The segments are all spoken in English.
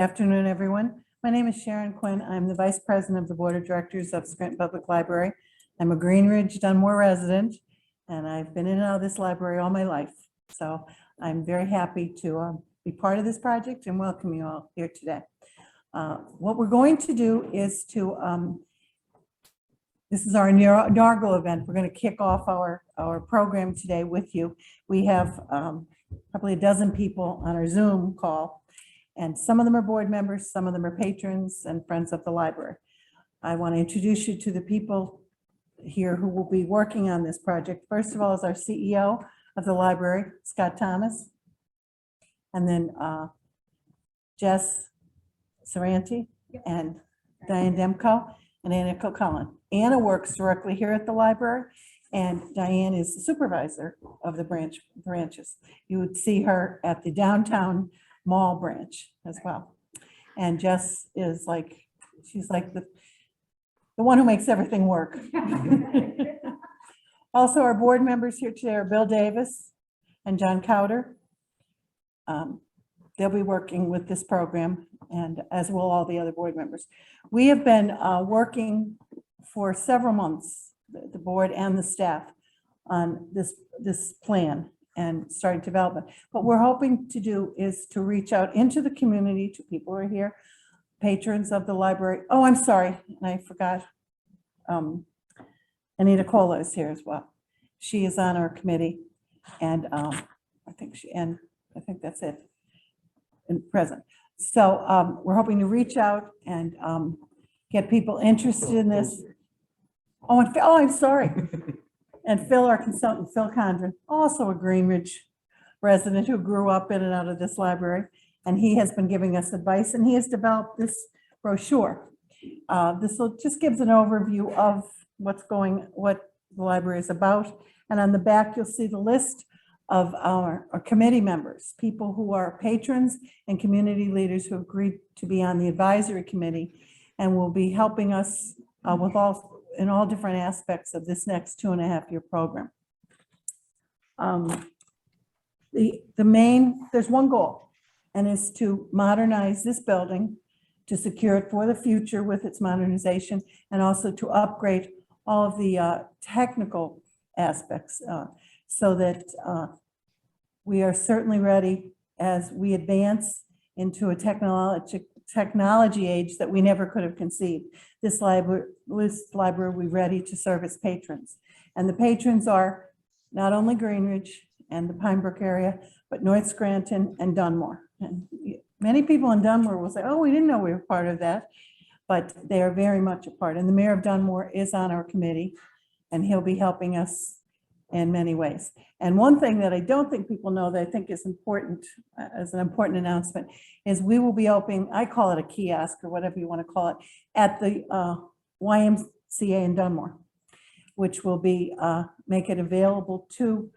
Afternoon, everyone. My name is Sharon Quinn. I'm the Vice President of the Board of Directors of Scranton Public Library. I'm a Greenridge Dunmore resident, and I've been in and out of this library all my life. So I'm very happy to be part of this project and welcome you all here today. What we're going to do is this is our inaugural event. We're going to kick off our program today with you. We have probably a dozen people on our Zoom call, and some of them are board members, some of them are patrons and friends of the library. I want to introduce you to the people here who will be working on this project. First of all is our CEO of the library, Scott Thomas, and then Jess Saranti and Diane Demko and Anna Kilcullen. Anna works directly here at the library, and Diane is the supervisor of the branches. You would see her at the downtown mall branch as well. And Jess is she's like the one who makes everything work. Also, our board members here today are Bill Davis and John Cowder. They'll be working with this program, and as will all the other board members. We have been working for several months, the board and the staff, on this plan and starting development. What we're hoping to do is to reach out into the community to people who are here, patrons of the library. Oh, I'm sorry, I forgot. Anita Cola is here as well. She is on our committee, and I think that's it in present. So we're hoping to reach out and get people interested in this. Oh, and Phil, I'm sorry. And Phil, our consultant, Phil Condren, also a Greenridge resident who grew up in and out of this library. And he has been giving us advice, and he has developed this brochure. This will just gives an overview of what the library is about. And on the back, you'll see the list of our committee members, people who are patrons and community leaders who agreed to be on the advisory committee and will be helping us in all different aspects of this next 2.5-year program. There's one goal, and is to modernize this building, to secure it for the future with its modernization, and also to upgrade all of the technical aspects so that we are certainly ready as we advance into a technology age that we never could have conceived. This library will be ready to serve its patrons. And the patrons are not only Greenridge and the Pine Brook area, but North Scranton and Dunmore. And many people in Dunmore will say, oh, we didn't know we were part of that, but they are very much a part. And the mayor of Dunmore is on our committee, and he'll be helping us in many ways. And one thing that I don't think people know that I think is important, as an important announcement, is we will be opening, I call it a kiosk or whatever you want to call it, at the YMCA in Dunmore, which will be make it available to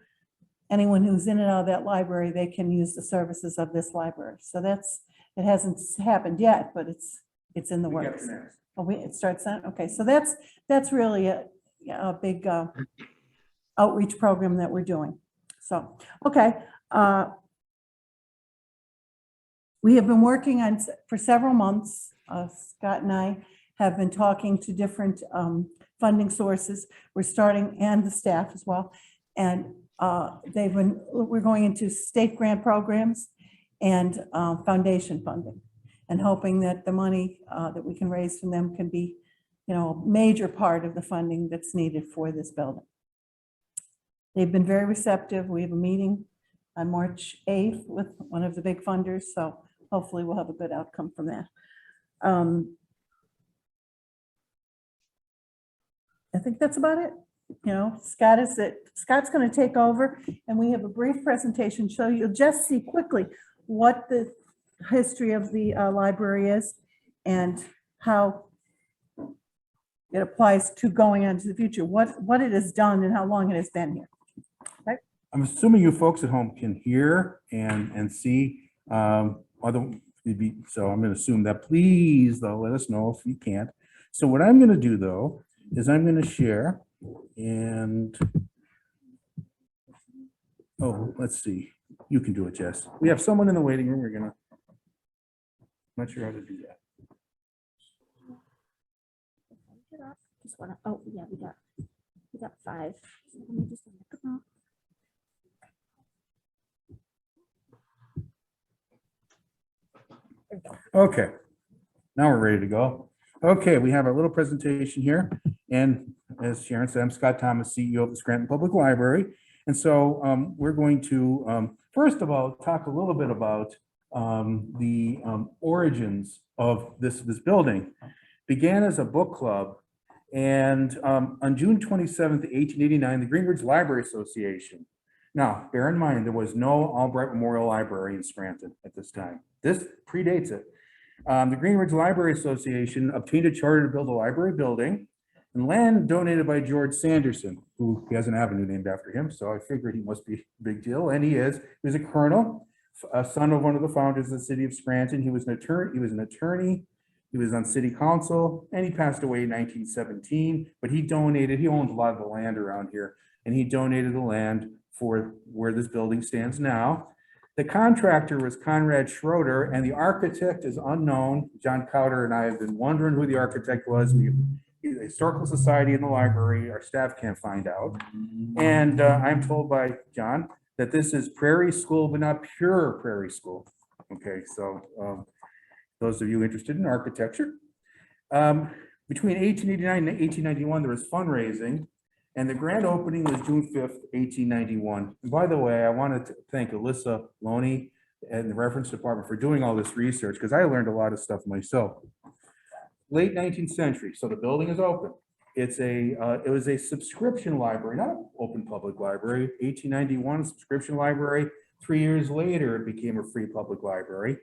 anyone who's in and out of that library. They can use the services of this library. So it hasn't happened yet, but it's in the works. Oh, it starts then? Okay, so that's really a big outreach program that we're doing. So, okay. We have been working on for several months. Scott and I have been talking to different funding sources. We're starting, and the staff as well. And we're going into state grant programs and foundation funding, and hoping that the money that we can raise from them can be, a major part of the funding that's needed for this building. They've been very receptive. We have a meeting on March 8th with one of the big funders, so hopefully we'll have a good outcome from that. I think that's about it. Scott's going to take over, and we have a brief presentation, so you'll just see quickly what the history of the library is and how it applies to going into the future, what it has done and how long it has been here. Right? I'm assuming you folks at home can hear and see. So I'm going to assume that. Please, though, let us know if you can't. So what I'm going to do, though, is I'm going to share, and let's see. You can do it, Jess. We have someone in the waiting room. We're going to not sure how to do that. Just wanna, oh, yeah, we got 5. So let me just look them up. There we go. Okay, now we're ready to go. Okay, we have our little presentation here. And as Sharon said, I'm Scott Thomas, CEO of the Scranton Public Library. And so we're going to, first of all, talk a little bit about the origins of this building. Began as a book club. And on June 27th, 1889, the Greenridge Library Association. Now, bear in mind, there was no Albright Memorial Library in Scranton at this time. This predates it. The Greenridge Library Association obtained a charter to build a library building and land donated by George Sanderson, who he has an avenue named after him. So I figured he must be a big deal, and he is. He was a colonel, a son of one of the founders of the city of Scranton. He was an attorney. He was on city council, and he passed away in 1917. But he donated. He owned a lot of the land around here, and he donated the land for where this building stands now. The contractor was Conrad Schroeder, and the architect is unknown. John Cowder and I have been wondering who the architect was. The Historical Society and the library, our staff can't find out. And I'm told by John that this is Prairie School, but not pure Prairie School. Okay, so those of you interested in architecture. Between 1889 and 1891, there was fundraising. And the grand opening was June 5th, 1891. And by the way, I wanted to thank Alyssa Loney and the reference department for doing all this research, because I learned a lot of stuff myself. Late 19th century, so the building is open. It was a subscription library, not an open public library. 1891, subscription library. 3 years later, it became a free public library.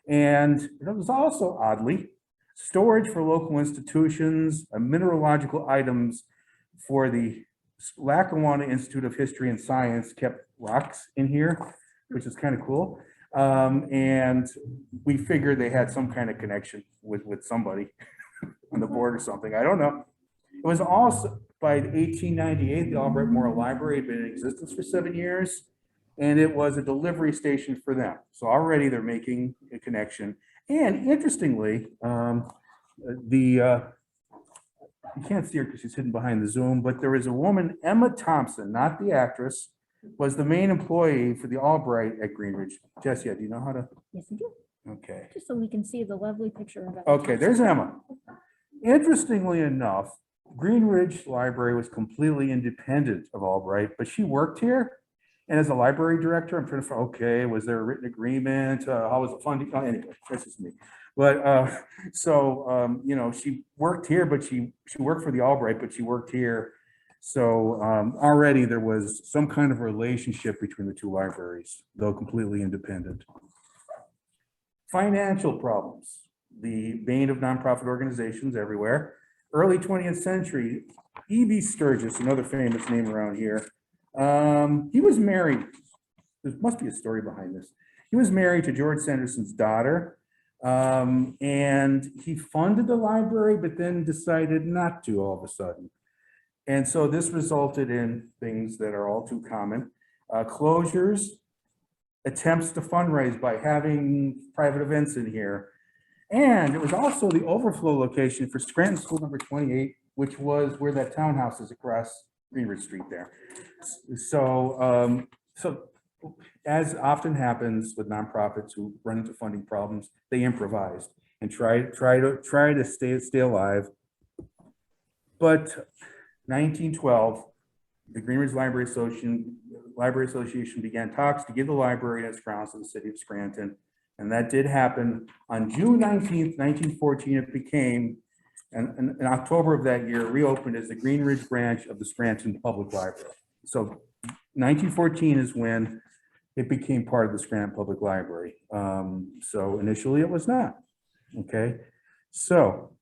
And it was also, oddly, storage for local institutions, mineralogical items for the Lackawanna Institute of History and Science kept rocks in here, which is kind of cool. And we figured they had some kind of connection with somebody on the board or something. I don't know. It was also by 1898, the Albright Memorial Library had been in existence for 7 years, and it was a delivery station for them. So already they're making a connection. And interestingly, you can't see her because she's hidden behind the Zoom, but there was a woman, Emma Thompson, not the actress, was the main employee for the Albright at Greenridge. Jessia, do you know how to? Yes, I do. Okay. Just so we can see the lovely picture of it. Okay, there's Emma. Interestingly enough, Greenridge Library was completely independent of Albright, but she worked here. And as a library director, I'm trying to find, okay, was there a written agreement? How was the funding? Oh, anyway, that's just me. But you know, she worked here, but she worked for the Albright, but she worked here. So already there was some kind of relationship between the two libraries, though completely independent. Financial problems, the bane of nonprofit organizations everywhere. Early 20th century, E.B. Sturgis, another famous name around here, he was married. There must be a story behind this. He was married to George Sanderson's daughter. And he funded the library, but then decided not to all of a sudden. And so this resulted in things that are all too common. Closures, attempts to fundraise by having private events in here. And it was also the overflow location for Scranton School number 28, which was where that townhouse is across Greenridge Street there. So, as often happens with nonprofits who run into funding problems, they improvised and try to stay alive. But 1912, the Greenridge Library Association began talks to give the library its grounds to the city of Scranton, and that did happen on June 19th, 1914. It became, and in October of that year, reopened as the Greenridge branch of the Scranton Public Library. So 1914 is when it became part of the Scranton Public Library. So initially it was not, okay? So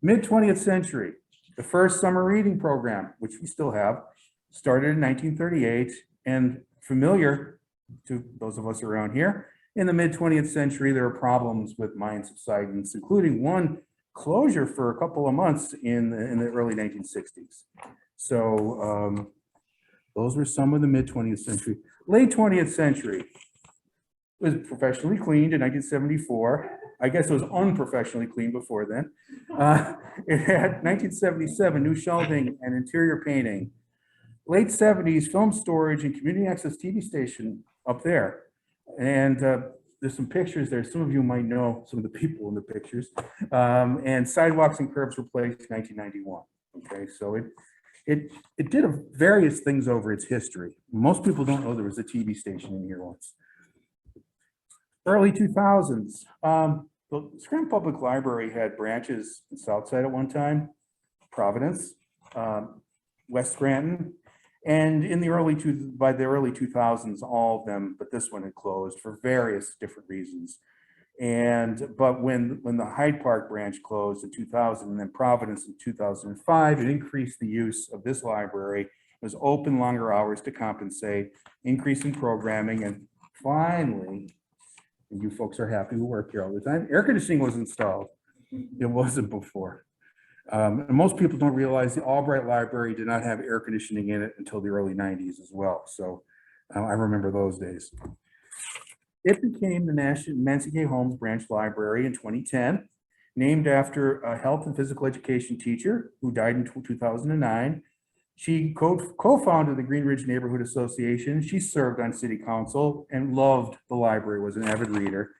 mid-20th century, the first summer reading program, which we still have, started in 1938, and familiar to those of us around here, in the mid-20th century, there were problems with mine subsidence, including one closure for a couple of months in the early 1960s. So those were some of the mid-20th century. Late 20th century, was professionally cleaned in 1974. I guess it was unprofessionally cleaned before then. It had 1977 new shelving and interior painting. Late 70s film storage and community access TV station up there. And there's some pictures there. Some of you might know some of the people in the pictures. And sidewalks and curbs replaced in 1991. Okay, so it did various things over its history. Most people don't know there was a TV station in here once. Early 2000s, the Scranton Public Library had branches in Southside at one time, Providence, West Scranton, and in the by the early 2000s, all of them, but this one had closed for various different reasons. But when the Hyde Park branch closed in 2000 and then Providence in 2005, it increased the use of this library. It was open longer hours to compensate, increasing programming, and finally, and you folks are happy who work here all the time, air conditioning was installed. It wasn't before. And most people don't realize the Albright Library did not have air conditioning in it until the early 90s as well. So I remember those days. It became the Nancy Kay Holmes Branch Library in 2010, named after a health and physical education teacher who died in 2009. She co-founded the Green Ridge Neighborhood Association. She served on city council and loved the library, was an avid reader,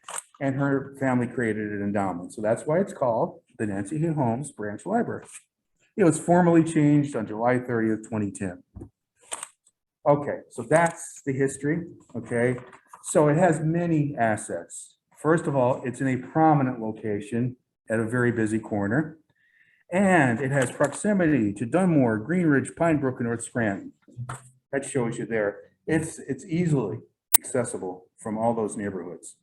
and her family created an endowment. So that's why it's called the Nancy Kay Holmes Branch Library. It was formally changed on July 30th, 2010. Okay, so that's the history, okay? So it has many assets. First of all, it's in a prominent location at a very busy corner. And it has proximity to Dunmore, Green Ridge, Pine Brook, and North Scranton. That shows you there. It's easily accessible from all those neighborhoods.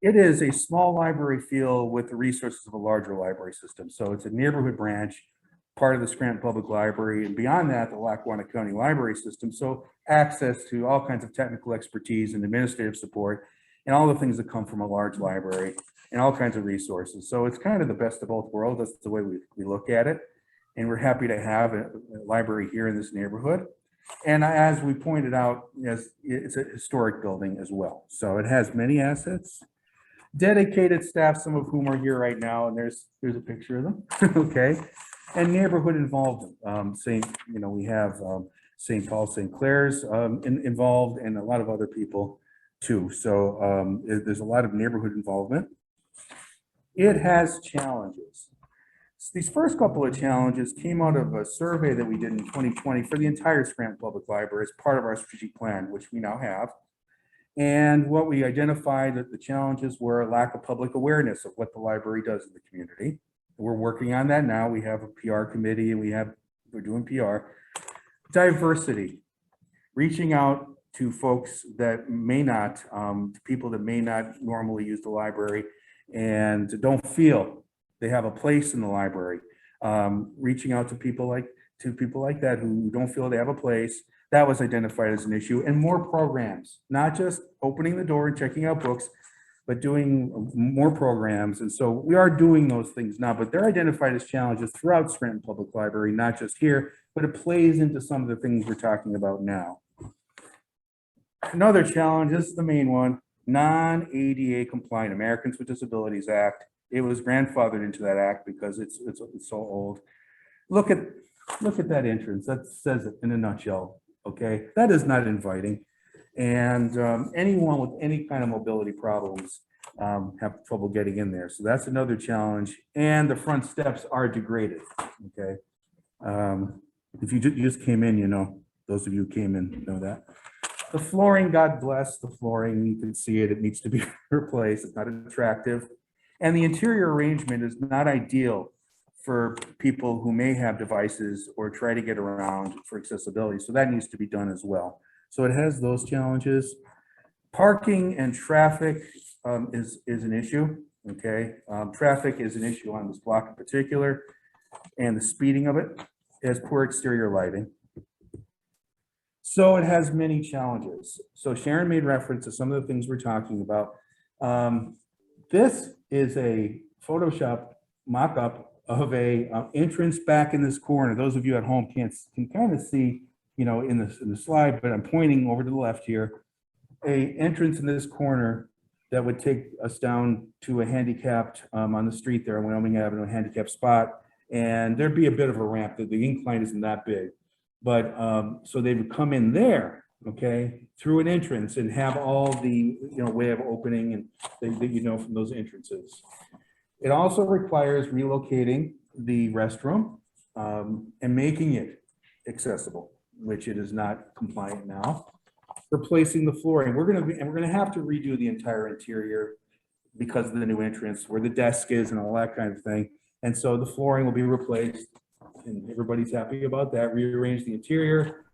It is a small library feel with the resources of a larger library system. So it's a neighborhood branch, part of the Scranton Public Library, and beyond that, the Lackawanna County Library System. So access to all kinds of technical expertise and administrative support, and all the things that come from a large library, and all kinds of resources. So it's kind of the best of both worlds. That's the way we look at it. And we're happy to have a library here in this neighborhood. And as we pointed out, yes, it's a historic building as well. So it has many assets, dedicated staff, some of whom are here right now, and there's a picture of them, okay? And neighborhood involvement. We have St. Paul, St. Clair's involved, and a lot of other people too. So there's a lot of neighborhood involvement. It has challenges. So these first couple of challenges came out of a survey that we did in 2020 for the entire Scranton Public Library as part of our strategic plan, which we now have. And what we identified that the challenges were a lack of public awareness of what the library does in the community. We're working on that now. We have a PR committee and we're doing PR. Diversity, reaching out to folks that may not, people that may not normally use the library and don't feel they have a place in the library. Reaching out to people like that who don't feel they have a place. That was identified as an issue, and more programs, not just opening the door and checking out books, but doing more programs. And so we are doing those things now, but they're identified as challenges throughout Scranton Public Library, not just here, but it plays into some of the things we're talking about now. Another challenge, this is the main one, non-ADA compliant Americans with Disabilities Act. It was grandfathered into that act because it's so old. Look at that entrance. That says it in a nutshell. Okay, that is not inviting, and anyone with any kind of mobility problems have trouble getting in there. So that's another challenge. And the front steps are degraded. Okay, if you just came in, you know, those of you who came in know that. The flooring, God bless the flooring. You can see it. It needs to be replaced. It's not attractive, and the interior arrangement is not ideal for people who may have devices or try to get around for accessibility. So that needs to be done as well. So it has those challenges. Parking and traffic is an issue, okay? Traffic is an issue on this block in particular, and the speeding of it. It has poor exterior lighting. So it has many challenges. So Sharon made reference to some of the things we're talking about. This is a Photoshop mock-up of a entrance back in this corner. Those of you at home can kind of see, you know, in the slide, but I'm pointing over to the left here. a entrance in this corner that would take us down to a handicapped, on the street there, on Wyoming Avenue, a handicapped spot. And there'd be a bit of a ramp, that the incline isn't that big. But, so they would come in there, okay, through an entrance and have all the, way of opening and that from those entrances. It also requires relocating the restroom, and making it accessible, which it is not compliant now. Replacing the flooring. We're gonna have to redo the entire interior because of the new entrance where the desk is and all that kind of thing. And so the flooring will be replaced, and everybody's happy about that. Rearrange the interior,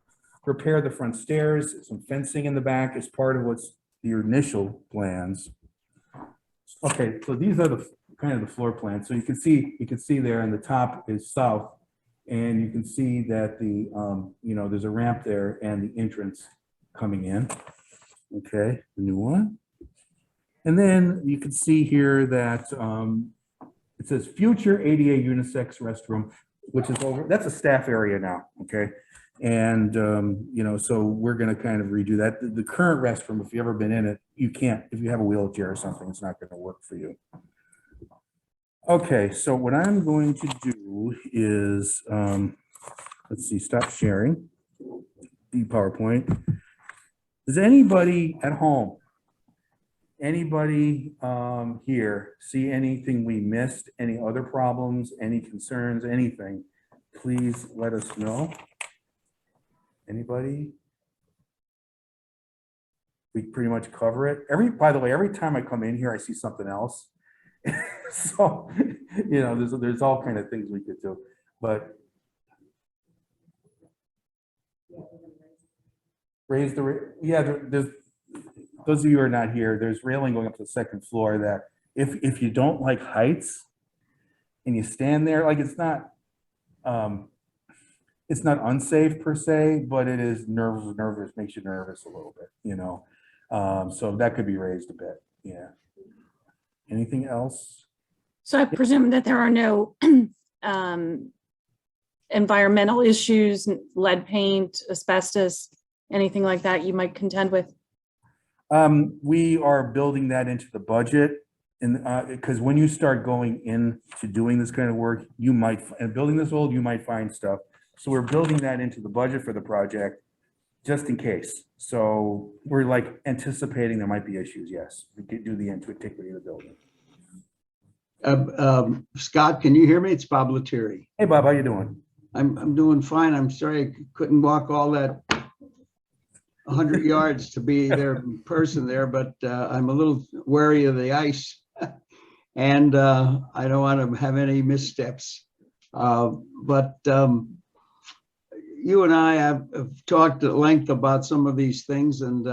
repair the front stairs, some fencing in the back as part of what's your initial plans. Okay, so these are the kind of the floor plans. So you can see there, and the top is south, and you can see that the there's a ramp there and the entrance coming in. Okay, the new one. And then you can see here that it says future ADA unisex restroom, which is over, that's a staff area now, okay? And, so we're gonna kind of redo that. The current restroom, if you've ever been in it, you can't, if you have a wheelchair or something, it's not gonna work for you. Okay, so what I'm going to do is, let's see, stop sharing the PowerPoint. Does anybody at home, anybody here see anything we missed, any other problems, any concerns, anything? Please let us know. Anybody? We pretty much cover it. By the way, every time I come in here, I see something else. So, there's all kind of things we could do, but raise the, there's, those of you who are not here, there's railing going up to the second floor that if you don't like heights and you stand there, like it's not unsafe per se, but it is nervous, makes you nervous a little bit, so that could be raised a bit. Yeah. Anything else? So I presume that there are no environmental issues, lead paint, asbestos, anything like that you might contend with? We are building that into the budget, and because when you start going into doing this kind of work, and building this old, you might find stuff. So we're building that into the budget for the project, just in case. So we're like anticipating there might be issues. Yes, we could do the antiquity of the building. Scott, can you hear me? It's Bob Lettieri. Hey, Bob, how you doing? I'm doing fine. I'm sorry I couldn't walk all that 100 yards to be there in person there, but I'm a little wary of the ice, and I don't want to have any missteps. But you and I have talked at length about some of these things, and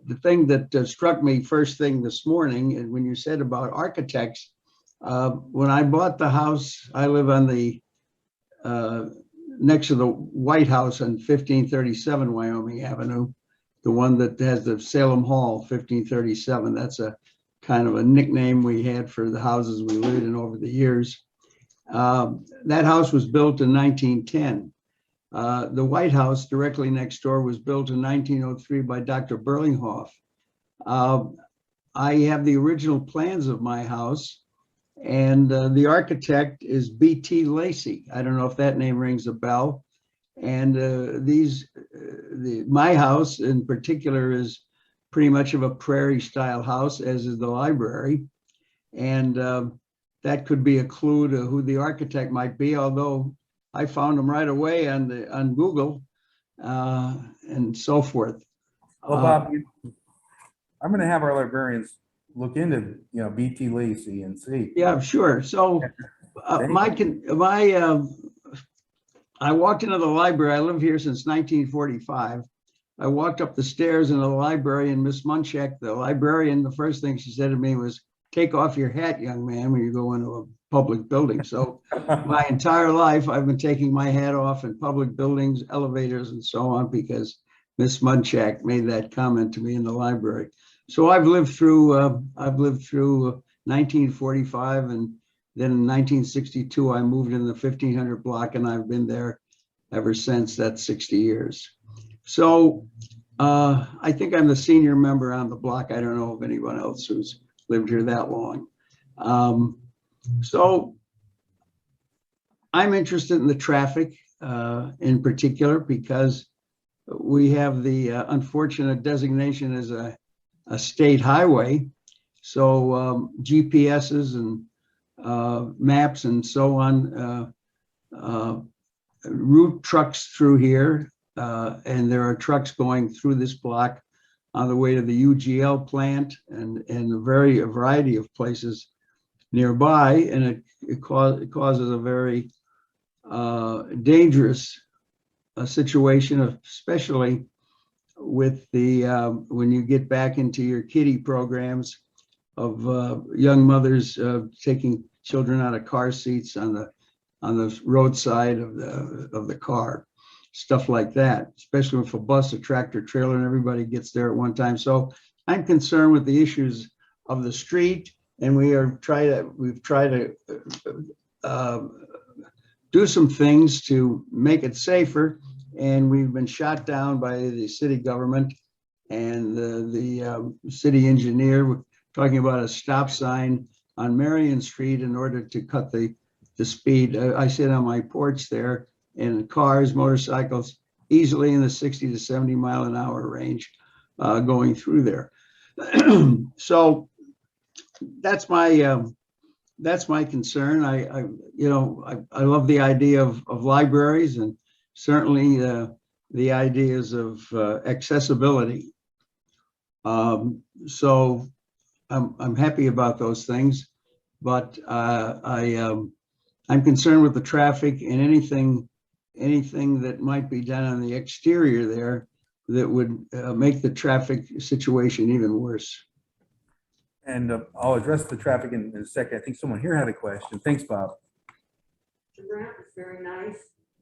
the thing that struck me first thing this morning, and when you said about architects, when I bought the house, I live on the next to the White House on 1537 Wyoming Avenue, the one that has the Salem Hall, 1537. That's a kind of a nickname we had for the houses we lived in over the years. That house was built in 1910. The White House directly next door was built in 1903 by Dr. Berlinghoff. I have the original plans of my house, and the architect is B.T. Lacey. I don't know if that name rings a bell. And my house in particular is pretty much of a prairie style house, as is the library. And that could be a clue to who the architect might be, although I found him right away on Google and so forth. Well, Bob, I'm going to have our librarians look into, B.T. Lacey and see. Yeah, sure. So I walked into the library. I lived here since 1945. I walked up the stairs in the library, and Miss Munchak, the librarian, the first thing she said to me was, "Take off your hat, young man, when you go into a public building." So my entire life, I've been taking my hat off in public buildings, elevators, and so on, because Miss Munchak made that comment to me in the library. So I've lived through 1945, and then in 1962, I moved in the 1500 block, and I've been there ever since. That's 60 years. So I think I'm the senior member on the block. I don't know of anyone else who's lived here that long. So I'm interested in the traffic in particular because we have the unfortunate designation as a state highway. So GPSs and maps and so on route trucks through here. And there are trucks going through this block on the way to the UGL plant and a variety of places nearby. And it causes a very dangerous situation, especially with the when you get back into your kiddie programs of young mothers taking children out of car seats on the roadside of the car, stuff like that, especially with a bus, a tractor trailer, and everybody gets there at one time. So I'm concerned with the issues of the street, and we've tried to do some things to make it safer, and we've been shot down by the city government and the city engineer talking about a stop sign on Marion Street in order to cut the speed. I sit on my porch there, and cars, motorcycles, easily in the 60 to 70 mile an hour range going through there. So that's my concern. I love the idea of libraries, and certainly the ideas of accessibility. So I'm happy about those things, but I'm concerned with the traffic and anything that might be done on the exterior there that would make the traffic situation even worse. And I'll address the traffic in a second. I think someone here had a question. Thanks, Bob. The ramp is very nice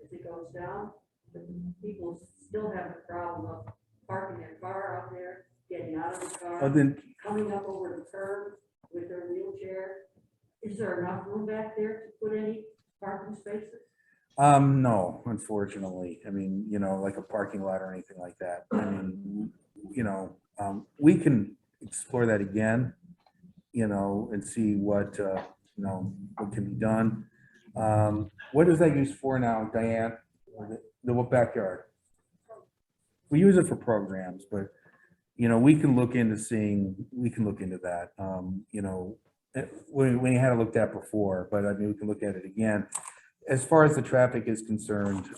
as it goes down, but people still have the problem of parking their car out there, getting out of the car, coming up over the curb with their wheelchair. Is there enough room back there to put any parking spaces? No, unfortunately. I mean, like a parking lot or anything like that. I mean, we can explore that again, and see what, what can be done. What is that used for now, Diane? The backyard? We use it for programs, but, we can look into that. We had it looked at before, but I mean, we can look at it again. As far as the traffic is concerned,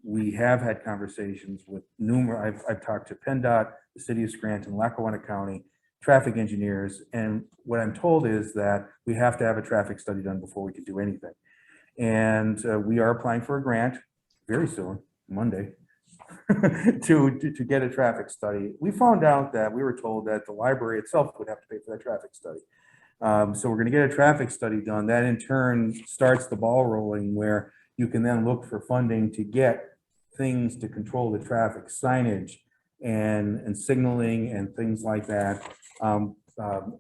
we have had conversations with numerous, I've talked to PennDOT, the city of Scranton, Lackawanna County, traffic engineers, and what I'm told is that we have to have a traffic study done before we can do anything. And we are applying for a grant very soon, Monday, to get a traffic study. We found out that we were told that the library itself would have to pay for that traffic study. So we're going to get a traffic study done. That in turn starts the ball rolling, where you can then look for funding to get things to control the traffic, signage and signaling and things like that.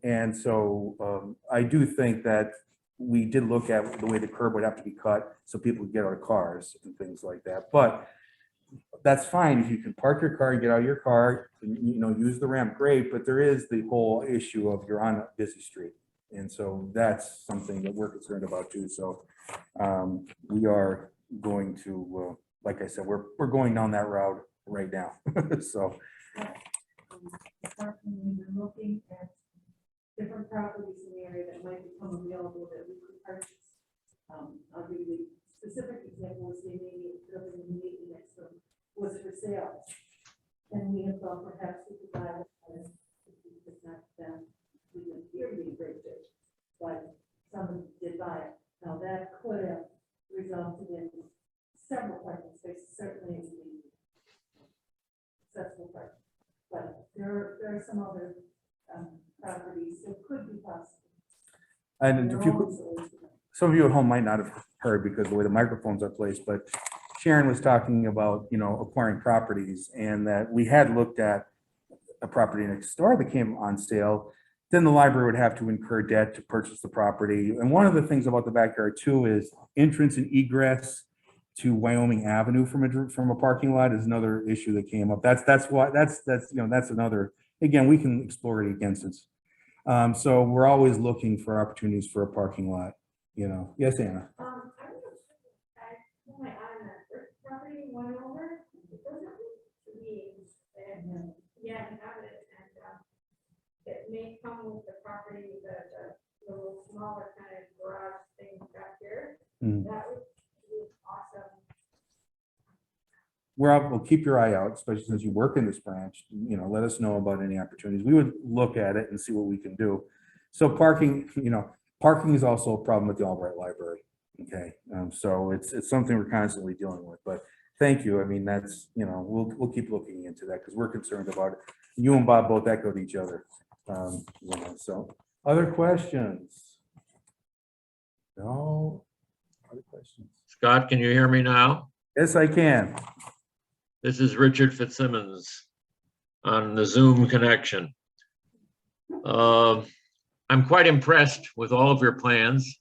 And so I do think that we did look at the way the curb would have to be cut so people could get out of cars and things like that. But that's fine if you can park your car, get out of your car, and, use the ramp, great. But there is the whole issue of you're on a busy street. And so that's something that we're concerned about too. So we are going to, like I said, we're going down that route right now. So. We've been looking at different properties in the area that might become available that we could purchase. I'll give you the specific example was the immediate building immediately next to was for sale. And we have thought perhaps we could buy it as if we could not them. We would here be great shape, but someone did buy it. Now that could have resulted in several parking spaces, certainly in the accessible parking. But there are some other properties that could be possible. And if you, some of you at home might not have heard because the way the microphones are placed, but Sharon was talking about, acquiring properties, and that we had looked at a property next door that came on sale. Then the library would have to incur debt to purchase the property. And one of the things about the backyard too is entrance and egress to Wyoming Avenue from a parking lot is another issue that came up. That's why, that's, that's another, again, we can explore it against it. So we're always looking for opportunities for a parking lot, Yes, Anna? I don't know, I put my eye on that first property went over, it doesn't look to me, and, yeah, I have it, and, it may come with the property, the little smaller kind of garage thing back here, Mm. that would be awesome. We'll keep your eye out, especially since you work in this branch, let us know about any opportunities. We would look at it and see what we can do. So parking, parking is also a problem at the Albright Library. Okay, so it's something we're constantly dealing with, but thank you. I mean, that's, we'll keep looking into that because we're concerned about it. You and Bob both echoed each other. So other questions? No other questions? Scott, can you hear me now? Yes, I can. This is Richard Fitzsimmons on the Zoom connection. I'm quite impressed with all of your plans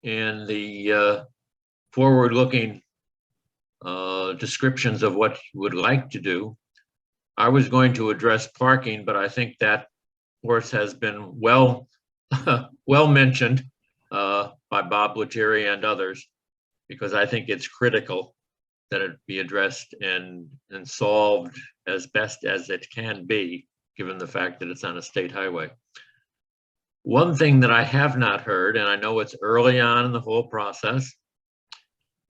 and the forward-looking descriptions of what you would like to do. I was going to address parking, but I think that course has been well mentioned by Bob Lettieri and others, because I think it's critical that it be addressed and solved as best as it can be, given the fact that it's on a state highway. One thing that I have not heard, and I know it's early on in the whole process,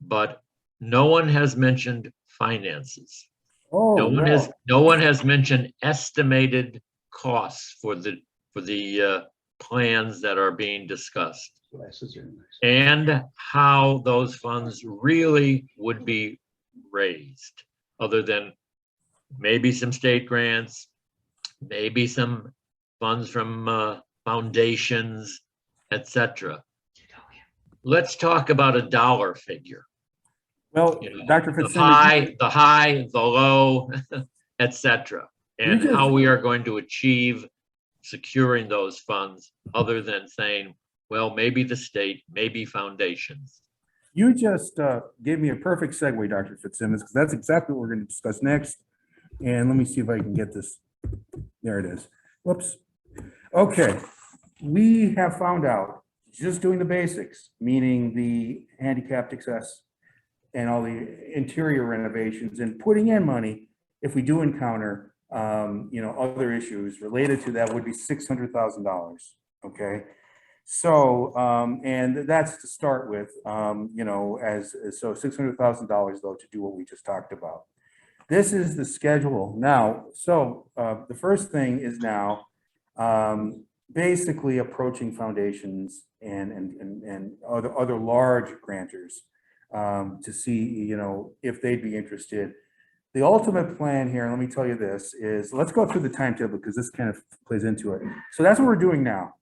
but no one has mentioned finances. Oh, No one has mentioned estimated costs for the plans that are being discussed, and how those funds really would be raised, other than maybe some state grants, maybe some funds from foundations, etc. Let's talk about a dollar figure. Well, Dr. The Fitzsimmons, high, the low, etc. And just- how we are going to achieve securing those funds, other than saying, well, maybe the state, maybe foundations. you just gave me a perfect segue, Dr. Fitzsimmons, because that's exactly what we're going to discuss next. And let me see if I can get this. There it is. Whoops. Okay. We have found out, just doing the basics, meaning the handicapped access and all the interior renovations and putting in money, if we do encounter, other issues related to that, would be $600,000. Okay. So, and that's to start with, so $600,000 though, to do what we just talked about. This is the schedule now. So the first thing is now basically approaching foundations and other large grantors to see, if they'd be interested. The ultimate plan here, let me tell you this, is let's go through the timetable because this kind of plays into it. So that's what we're doing now.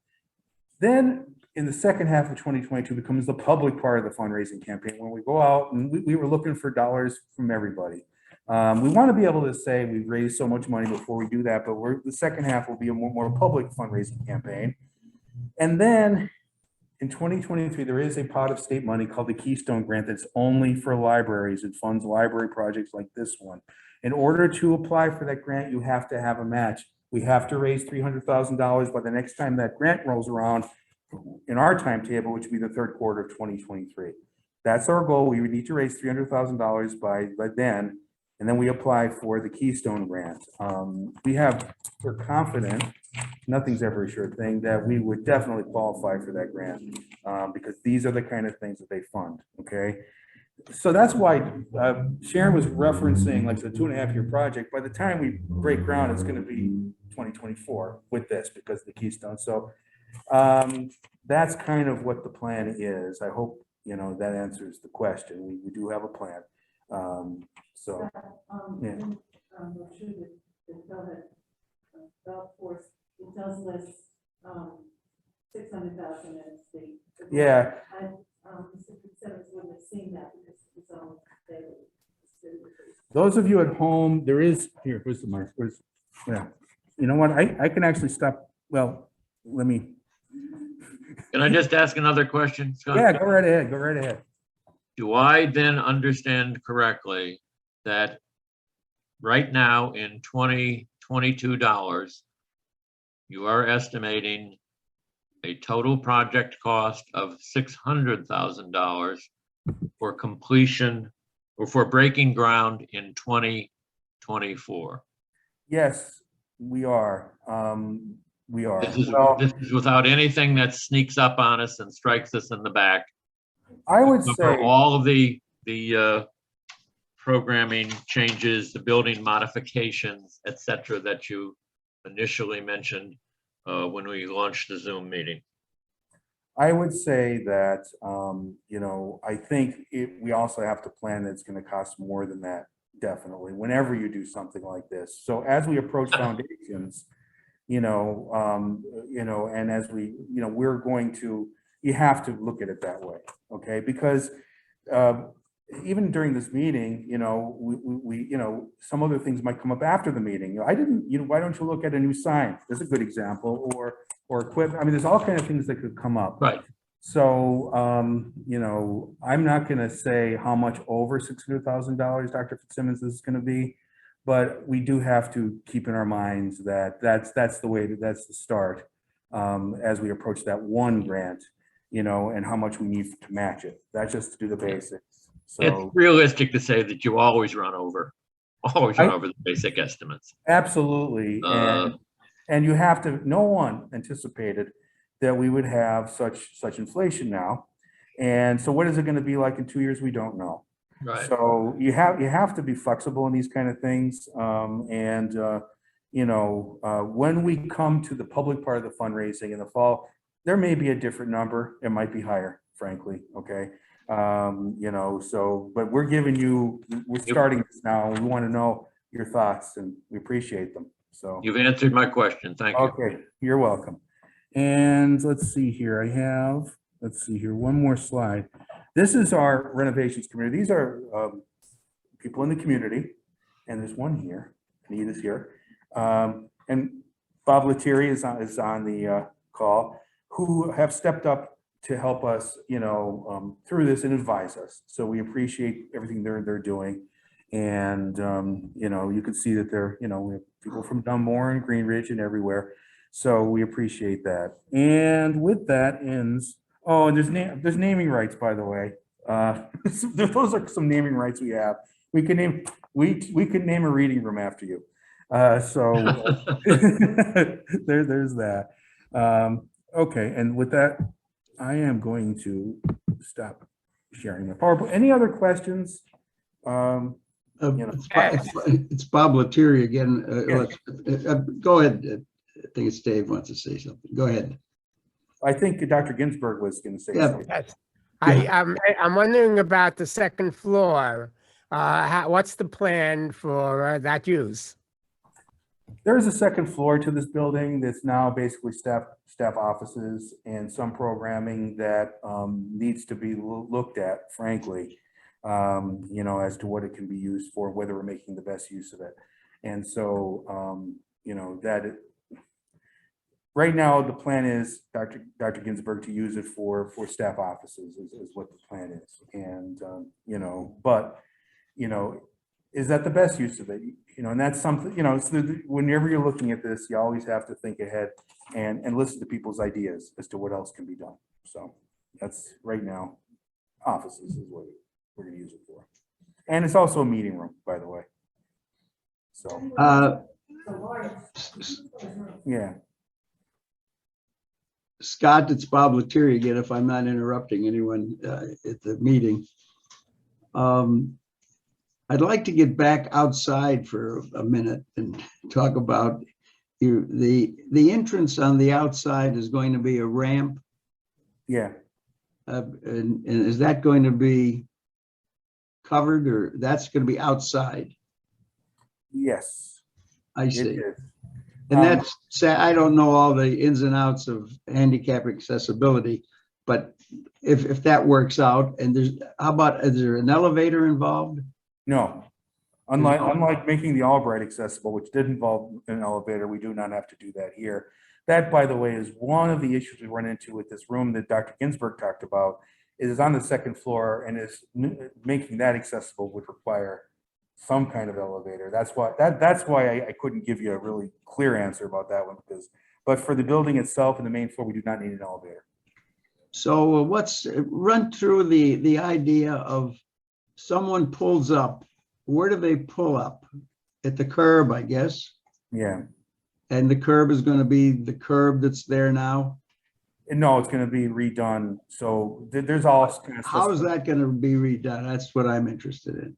Then in the second half of 2022 becomes the public part of the fundraising campaign, when we go out and we were looking for dollars from everybody. We want to be able to say we've raised so much money before we do that, but the second half will be a more public fundraising campaign. And then in 2023, there is a pot of state money called the Keystone Grant that's only for libraries. It funds library projects like this one. In order to apply for that grant, you have to have a match. We have to raise $300,000 by the next time that grant rolls around in our timetable, which would be the third quarter of 2023. That's our goal. We would need to raise $300,000 by then, and then we apply for the Keystone Grant. We're confident, nothing's ever a sure thing, that we would definitely qualify for that grant because these are the kind of things that they fund, okay? So that's why Sharon was referencing like the 2.5-year project. By the time we break ground, it's gonna be 2024 with this because of the Keystone. So that's kind of what the plan is. I hope, that answers the question. We do have a plan. So, yeah. I'm sure that the golf course, it does list, 600,000 in state. Yeah. Mr. Fitzsimmons wouldn't have seen that because it's on there. Those of you at home, there is, here's the mark. Yeah. You know what? I can actually stop. Well, let me. Can I just ask another question, Scott? Yeah, go right ahead. Go right ahead. do I then understand correctly that right now in 2022 dollars, you are estimating a total project cost of $600,000 for completion or for breaking ground in 2024? Yes, we are. We are. This is, Well, this is without anything that sneaks up on us and strikes us in the back. I would For say, all of the programming changes, the building modifications, et cetera, that you initially mentioned when we launched the Zoom meeting. I would say that, you know, I think we also have to plan that it's going to cost more than that, definitely, whenever you do something like this. So as we approach foundations, you know, and as we, you know, we're going to, you have to look at it that way, okay? Because even during this meeting, you know, we, you know, some other things might come up after the meeting. You know, I didn't, you know, why don't you look at a new sign? There's a good example, or equipment. I mean, there's all kinds of things that could come up. Right. So, you know, I'm not going to say how much over $600,000 Dr. Fitzsimmons is going to be, but we do have to keep in our minds that that's the way, that's the start as we approach that one grant, you know, and how much we need to match it. That's just to do the basics. It's So realistic to say that you always run over the basic estimates. absolutely. And you have to, no one anticipated that we would have such inflation now. And so what is it going to be like in 2 years? We don't know. Right. So you have to be flexible in these kind of things. You know, when we come to the public part of the fundraising in the fall, there may be a different number. It might be higher, frankly. Okay. You know, so, but we're starting this now. And we want to know your thoughts and we appreciate them. So. You've answered my question. Thank you. Okay, you're welcome. And let's see here, let's see here, one more slide. This is our renovations committee. These are people in the community, and there's one here, Anita's here. And Bob Lettieri is on the call, who have stepped up to help us, you know, through this and advise us. So we appreciate everything they're doing. And, you know, you can see that we have people from Dunmore and Greenridge and everywhere. So we appreciate that. And with that ends, oh, and there's naming rights, by the way. Those are some naming rights we have. We could name a reading room after you. So there's that. Okay, and with that, I am going to stop sharing the PowerPoint. Any other questions? It's Bob Lettieri again. Go ahead. I think it's Dave wants to say something. Go ahead. I think Dr. Ginsburg was going to say something. Yes. I'm wondering about the second floor. What's the plan for that use? There is a second floor to this building that's now basically staff offices and some programming that needs to be looked at, frankly, you know, as to what it can be used for, whether we're making the best use of it. And so, you know, right now the plan is Dr. Ginsburg to use it for staff offices is what the plan is. And, you know, but, you know, is that the best use of it? You know, and that's something, you know, whenever you're looking at this, you always have to think ahead and listen to people's ideas as to what else can be done. So that's right now, offices is what we're going to use it for. And it's also a meeting room, by the way. So, yeah. Scott, it's Bob Lettieri again, if I'm not interrupting anyone at the meeting. I'd like to get back outside for a minute and talk about the entrance on the outside is going to be a ramp. Yeah. And is that going to be covered, or that's going to be outside? Yes. I see. It is. And that's, I don't know all the ins and outs of handicap accessibility, but if that works out, and how about, is there an elevator involved? No. Unlike making the Albright accessible, which did involve an elevator, we do not have to do that here. That, by the way, is one of the issues we run into with this room that Dr. Ginsburg talked about, is on the second floor and is making that accessible would require some kind of elevator. That's why I couldn't give you a really clear answer about that one, but for the building itself and the main floor, we do not need an elevator. So run through the idea of someone pulls up, where do they pull up? At the curb, I guess, Yeah. and the curb is gonna be the curb that's there now? And no, it's gonna be redone. So there's all kind of stuff. How is that gonna be redone? That's what I'm interested in.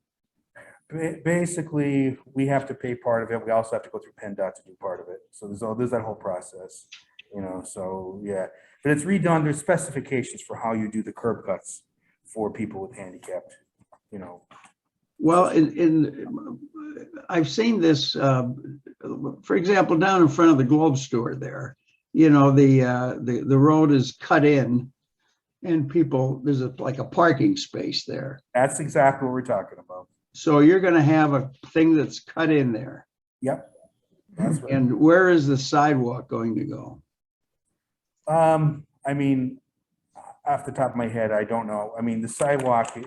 Basically, we have to pay part of it. We also have to go through PennDOT to do part of it. So there's that whole process, so yeah. But it's redone. There's specifications for how you do the curb cuts for people with handicapped, Well, I've seen this, for example, down in front of the Globe store there, the road is cut in and there's like a parking space there. That's exactly what we're talking about. So you're gonna have a thing that's cut in there. Yep. That's right. And where is the sidewalk going to go? I mean, off the top of my head, I don't know. I mean, the sidewalk.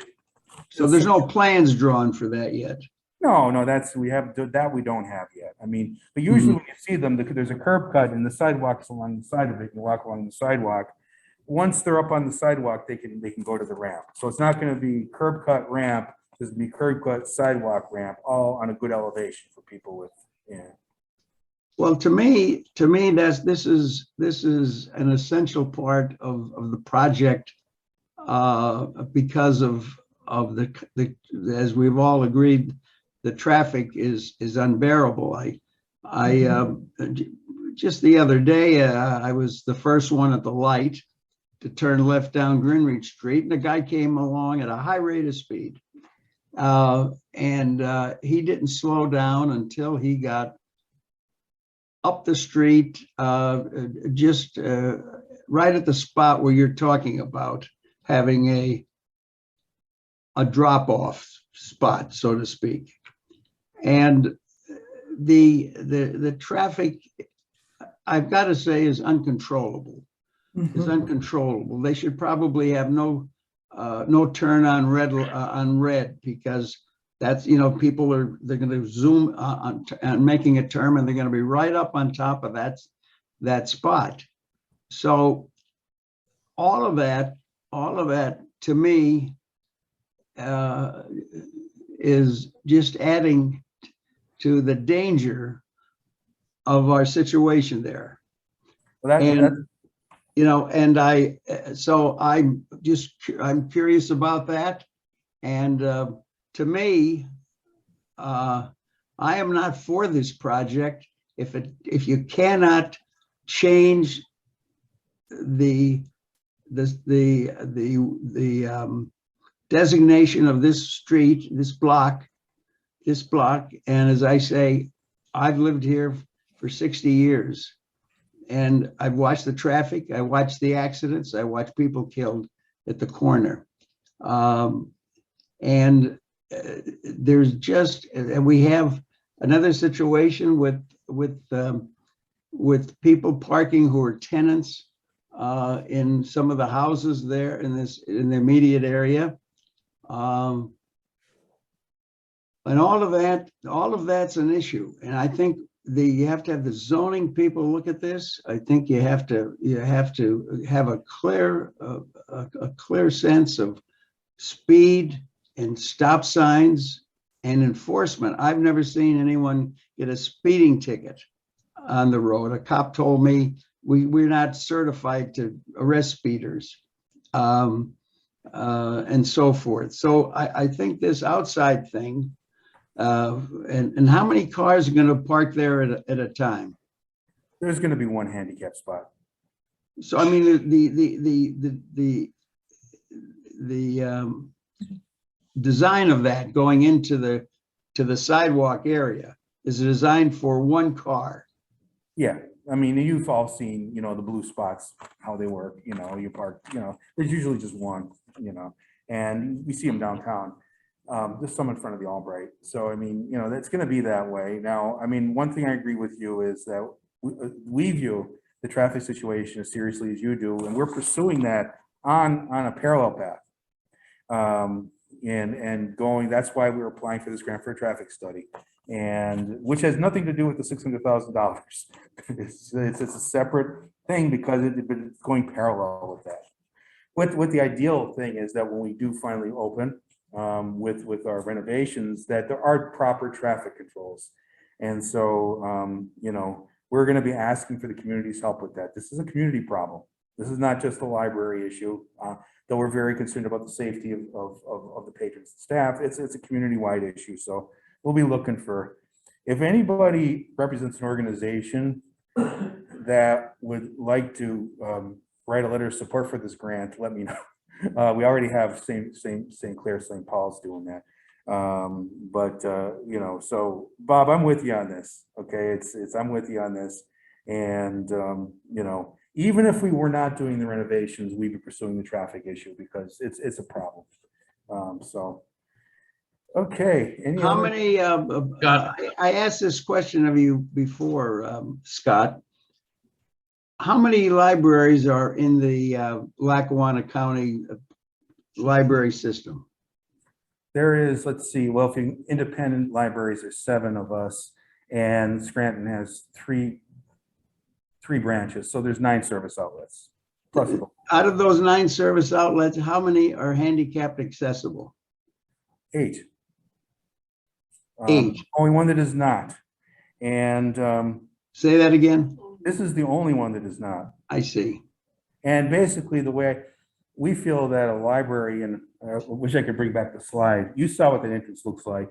So there's no plans drawn for that yet. No, we don't have yet. I mean, but usually when you see them, there's a curb cut and the sidewalk's along the side of it. You walk along the sidewalk. Once they're up on the sidewalk, they can go to the ramp. So it's not going to be curb cut ramp. There's going to be curb cut sidewalk ramp, all on a good elevation for people with, Well, to me, this is an essential part of the project, because of the as we've all agreed, the traffic is unbearable. I just the other day, I was the first one at the light to turn left down Greenwich Street, and a guy came along at a high rate of speed, and he didn't slow down until he got up the street, just right at the spot where you're talking about having a drop-off spot, so to speak. And the traffic, I've got to say, is uncontrollable. It's uncontrollable. They should probably have no turn on red, because that's, they're going to zoom on making a turn, and they're going to be right up on top of that spot. So all of that to me is just adding to the danger of our situation there. well, I'm curious about that. And to me, I am not for this project if you cannot change the designation of this street, this block. And as I say, I've lived here for 60 years, and I've watched the traffic, I watched the accidents, I watched people killed at the corner. And we have another situation with people parking who are tenants in some of the houses there in the immediate area. And all of that's an issue. And I think you have to have the zoning people look at this. I think you have to have a clear sense of speed and stop signs and enforcement. I've never seen anyone get a speeding ticket on the road. A cop told me we're not certified to arrest speeders, and so forth. So I think this outside thing, and how many cars are going to park there at a time? there's going to be one handicap spot. So I mean, the design of that going into the sidewalk area is designed for one car. Yeah, I mean, you've all seen, the blue spots, how they work, you park, there's usually just one, and we see them downtown. There's some in front of the Albright. So, I mean, that's going to be that way. Now, I mean, one thing I agree with you is that we view the traffic situation as seriously as you do, and we're pursuing that on a parallel path. And going, that's why we were applying for this grant for a traffic study, and which has nothing to do with the $600,000. It's a separate thing because it's going parallel with that. What the ideal thing is that when we do finally open with our renovations, that there are proper traffic controls. And so, you know, we're going to be asking for the community's help with that. This is a community problem. This is not just a library issue, though we're very concerned about the safety of the patrons and staff. It's a community-wide issue. So we'll be looking for, if anybody represents an organization that would like to write a letter of support for this grant, let me know. We already have St. Clair, St. Paul's doing that. You know, so Bob, I'm with you on this. Okay, I'm with you on this. And you know, even if we were not doing the renovations, we'd be pursuing the traffic issue because it's a problem. So, okay. How many, Scott. I asked this question of you before, Scott. How many libraries are in the Lackawanna County library system? There is, let's see, well, if you independent libraries, there's 7 of us, and Scranton has three branches, so there's 9 service outlets. Plus, Out of those 9 service outlets, how many are handicapped accessible? 8. 8. Only one that is not. And Say that again? this is the only one that is not. I see. And basically the way we feel that a library, and I wish I could bring back the slide. You saw what the entrance looks like.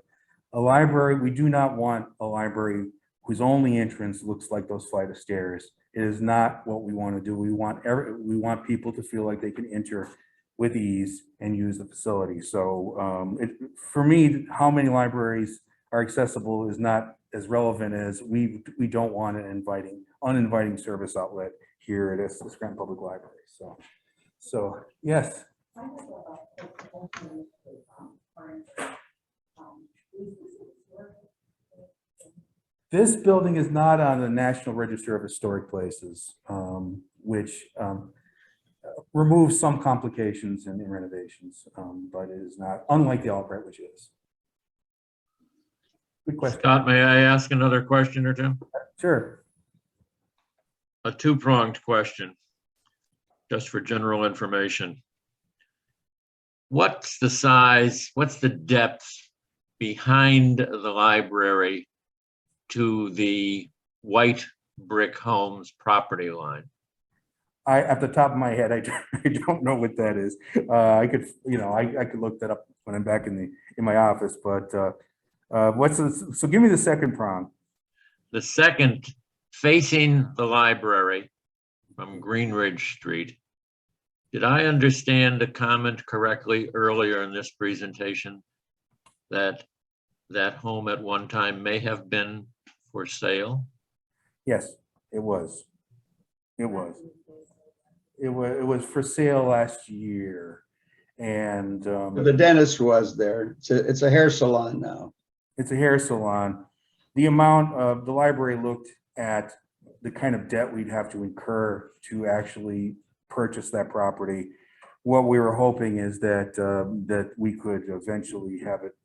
A library, we do not want a library whose only entrance looks like those flight of stairs. It is not what we want to do. We want people to feel like they can enter with ease and use the facility. So for me, how many libraries are accessible is not as relevant as we don't want an uninviting service outlet here at the Scranton Public Library. So yes. This building is not on the National Register of Historic Places, which removes some complications in renovations, but it is not, unlike the Albright, which is. Good question. Scott, may I ask another question or two? Sure. A two-pronged question, just for general information. What's the size, what's the depth behind the library to the white brick homes property line? At the top of my head, I don't know what that is. I could, I could look that up when I'm back in my office, but so give me the second prong. The second, facing the library from Greenridge Street. Did I understand a comment correctly earlier in this presentation that that home at one time may have been for sale? Yes, it was. It was for sale last year, and The dentist was there. It's a hair salon now. it's a hair salon. The amount of the library looked at the kind of debt we'd have to incur to actually purchase that property. What we were hoping is that that we could eventually have it,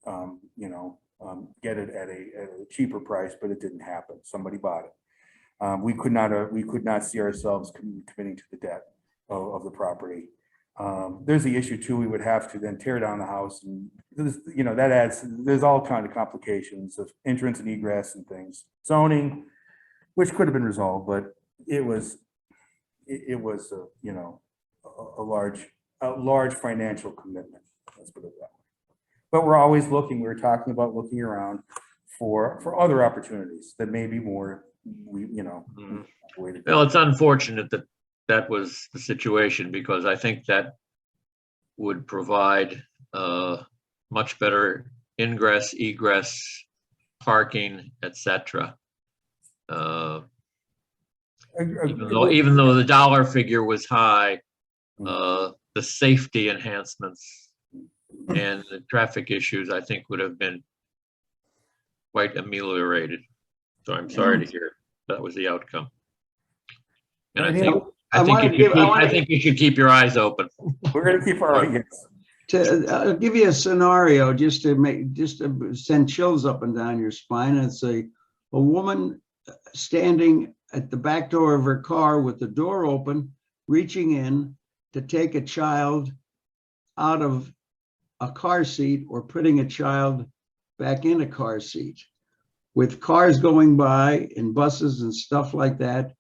get it at a cheaper price, but it didn't happen. Somebody bought it. We could not see ourselves committing to the debt of the property. There's the issue too. We would have to then tear down the house, and that adds. There's all kind of complications of entrance and egress and things. Zoning, which could have been resolved, but it was a large financial commitment. Let's put it that way. But we're always looking. We were talking about looking around for other opportunities that may be more. Well, it's unfortunate that that was the situation, because I think that would provide much better ingress, egress, parking, etc. Even though the dollar figure was high, the safety enhancements and the traffic issues, I think, would have been quite ameliorated. So I'm sorry to hear that was the outcome. And I think you should keep your eyes open. We're going to keep our eyes. I'll give you a scenario just to send chills up and down your spine. It's a woman standing at the back door of her car with the door open, reaching in to take a child out of a car seat or putting a child back in a car seat. With cars going by and buses and stuff like that.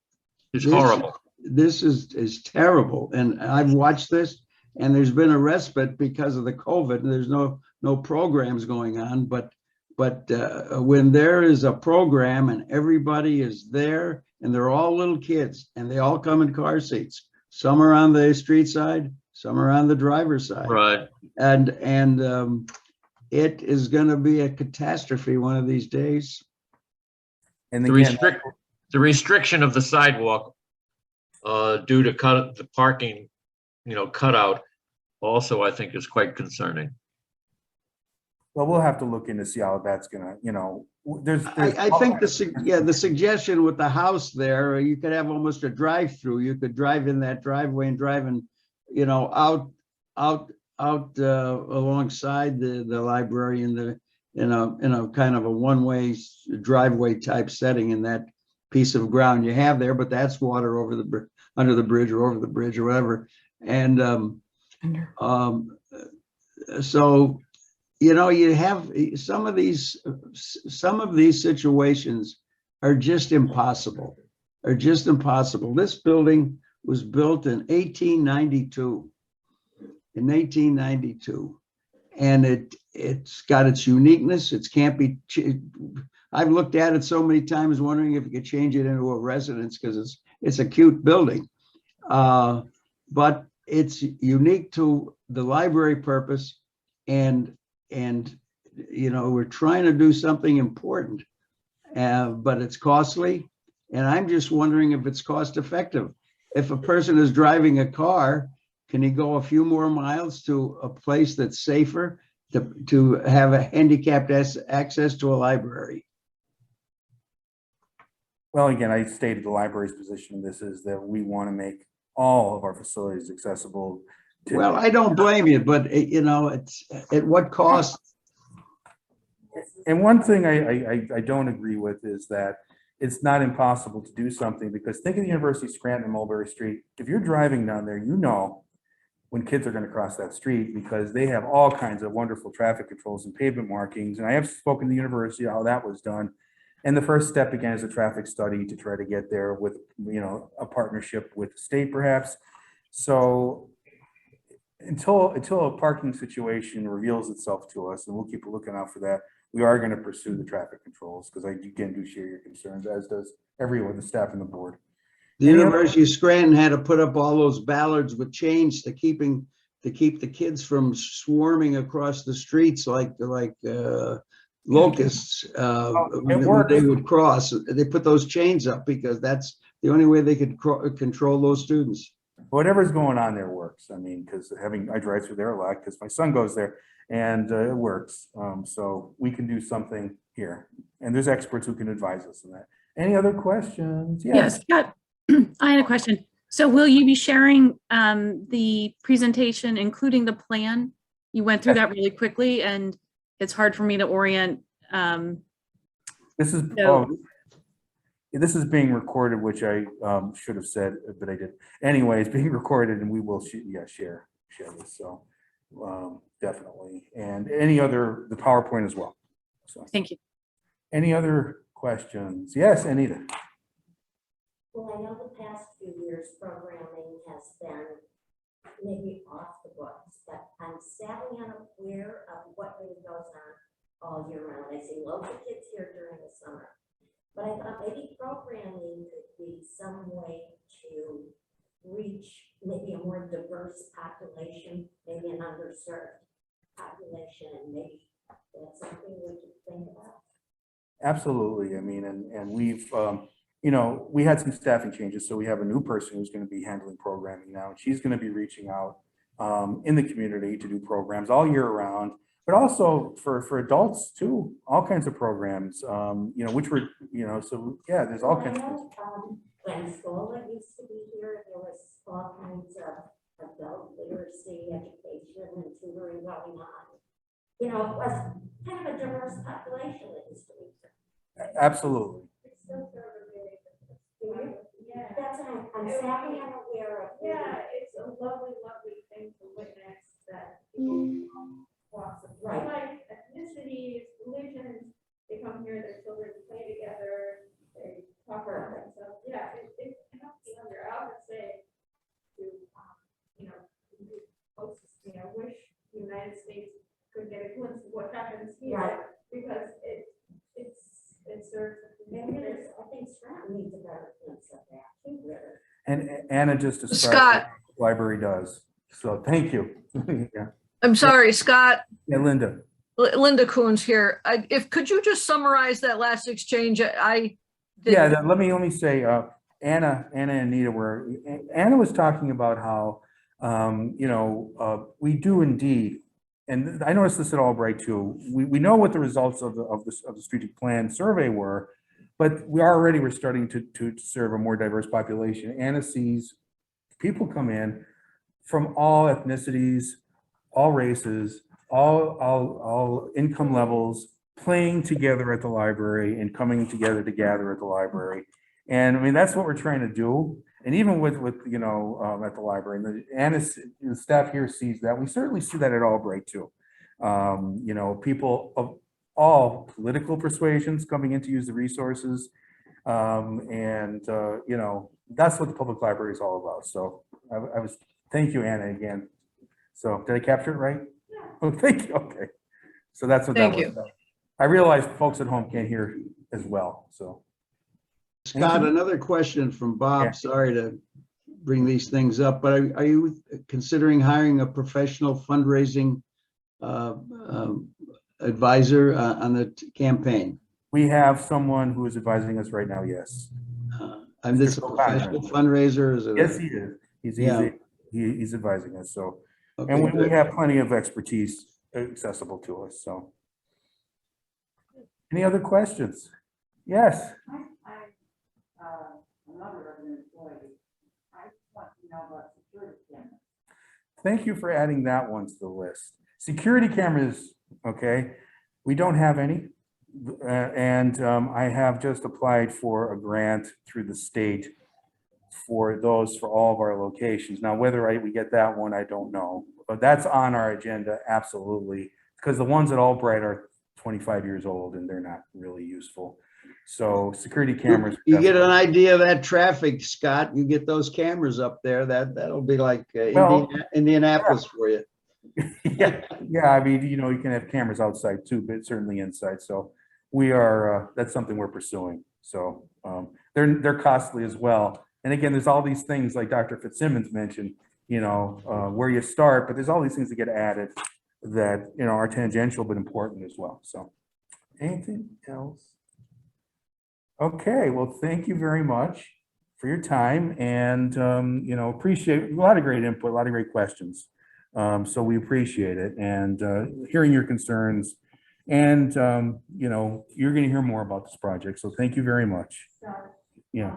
It's horrible. This is terrible. And I've watched this, and there's been a respite because of the COVID. There's no programs going on, but when there is a program and everybody is there and they're all little kids and they all come in car seats, some are on the street side, some are on the driver's side. Right. And it is going to be a catastrophe one of these days. And The again, restriction of the sidewalk due to the parking, cutout also, I think, is quite concerning. well, we'll have to look in to see how that's gonna, there's. I think the suggestion with the house there, you could have almost a drive-through. You could drive in that driveway and drive in, out alongside the library in a kind of a one-way driveway type setting in that piece of ground you have there, but that's water under the bridge or over the bridge or whatever. And so, you have some of these situations are just impossible. This building was built in 1892. And it's got its uniqueness. It can't be. I've looked at it so many times, wondering if you could change it into a residence because it's a cute building, but it's unique to the library purpose, and we're trying to do something important, but it's costly, and I'm just wondering if it's cost effective. If a person is driving a car, can he go a few more miles to a place that's safer to have a handicapped access to a library? Well, again, I stated the library's position in this is that we want to make all of our facilities accessible. Well, I don't blame you, but it's at what cost? And one thing I don't agree with is that it's not impossible to do something, because think of the University of Scranton and Mulberry Street. If you're driving down there, when kids are going to cross that street, because they have all kinds of wonderful traffic controls and pavement markings. And I have spoken to the university how that was done. And the first step, again, is a traffic study to try to get there with, a partnership with the state perhaps. So until a parking situation reveals itself to us, and we'll keep looking out for that, we are going to pursue the traffic controls, because I again do share your concerns, as does everyone, the staff and the board. The University of Scranton had to put up all those ballards with chains to keep the kids from swarming across the streets like locusts when they would cross. They put those chains up because that's the only way they could control those students. Whatever's going on there works. I mean, because I drive through there a lot because my son goes there, and it works. So we can do something here, and there's experts who can advise us on that. Any other questions? Yes, Scott, I had a question. So will you be sharing the presentation, including the plan? You went through that really quickly, and it's hard for me to orient. This is being recorded, which I should have said, but I did. Anyway, it's being recorded, and we will share this. So definitely, and the PowerPoint as well. So Thank you. any other questions? Yes, Anita. Well, I know the past few years programming has been maybe off the books, but I'm sadly unaware of what really goes on all year round. I see loads of kids here during the summer, but I thought maybe programming could be some way to reach maybe a more diverse population, maybe an underserved population, and maybe that's something we could think about. Absolutely. I mean, and we've, we had some staffing changes. So we have a new person who's going to be handling programming now. And she's going to be reaching out in the community to do programs all year round, but also for adults too, all kinds of programs, which were, so yeah, there's all kinds of things. When school used to be here, there was all kinds of adult literacy, education, and tutoring going on. You know, it was kind of a diverse population that used to be. Absolutely. It's still sort of a big. Yeah. That's what I'm sadly unaware of. Yeah, it's a lovely, lovely thing to witness that people from walks of Right. life, ethnicities, religions, they come here, their children play together, they talk about themselves. Yeah, it helps the younger. I often say to, you know, folks, you know, wish the United States could get a glimpse of what happens here, Right. because it serves. And it is, I think Scranton needs a better sense of that, too, really. And Anna just described Scott. what the library does. So thank you. Yeah. I'm sorry, Scott. Yeah, Linda. Linda Coons here. Could you just summarize that last exchange? Yeah, let me say, Anna and Anita were, Anna was talking about how, we do indeed, and I noticed this at Albright too. We know what the results of the strategic plan survey were, but we're starting to serve a more diverse population. Anna sees people come in from all ethnicities, all races, all income levels, playing together at the library and coming together to gather at the library. And I mean, that's what we're trying to do. And even with at the library, and Anna's the staff here sees that. We certainly see that at Albright too. People of all political persuasions coming in to use the resources. That's what the public library is all about. So thank you, Anna, again. So did I capture it right? Yeah. Oh, thank you. Okay. So that's what Thank that was. I realize folks at home can't hear as well, so. Scott, another question from Bob. Yeah. Sorry to bring these things up, but are you considering hiring a professional fundraising advisor on the campaign? We have someone who is advising us right now, yes. And this is a professional fundraiser, is it? Yes, he is. Yeah. He's advising us, so. Okay, And we good. have plenty of expertise accessible to us, so. Any other questions? Yes. Another resident employee, I want to know about security cameras. Thank you for adding that one to the list. Security cameras, okay, we don't have any. I have just applied for a grant through the state for those for all of our locations. Now, whether we get that one, I don't know, but that's on our agenda, absolutely. Because the ones at Albright are 25 years old and they're not really useful. So security cameras. You get an idea of that traffic, Scott, you get those cameras up there, that'll be like Indianapolis for you. Yeah, I mean, you can have cameras outside too, but certainly inside. So we are, that's something we're pursuing. So they're costly as well. And again, there's all these things like Dr. Fitzsimmons mentioned, where you start, but there's all these things that get added that, are tangential but important as well. So anything else? Okay, well, thank you very much for your time and, appreciate a lot of great input, a lot of great questions. So we appreciate it and hearing your concerns and, you're going to hear more about this project. So thank you very much. Yeah.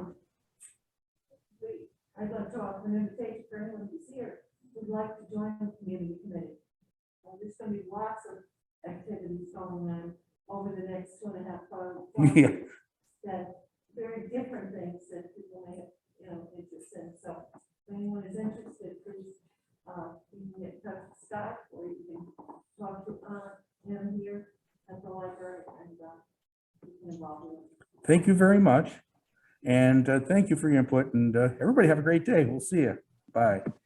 I'd like to offer an invitation for anyone who's here who'd like to join the community committee. There's going to be lots of activities going on over the next 2.5 months. Yeah. That very different things that people may have, interest in. So if anyone is interested, please, you can get in touch with Scott or you can talk to him here at the library and you can involve him. Thank you very much. And thank you for your input and everybody have a great day. We'll see you. Bye.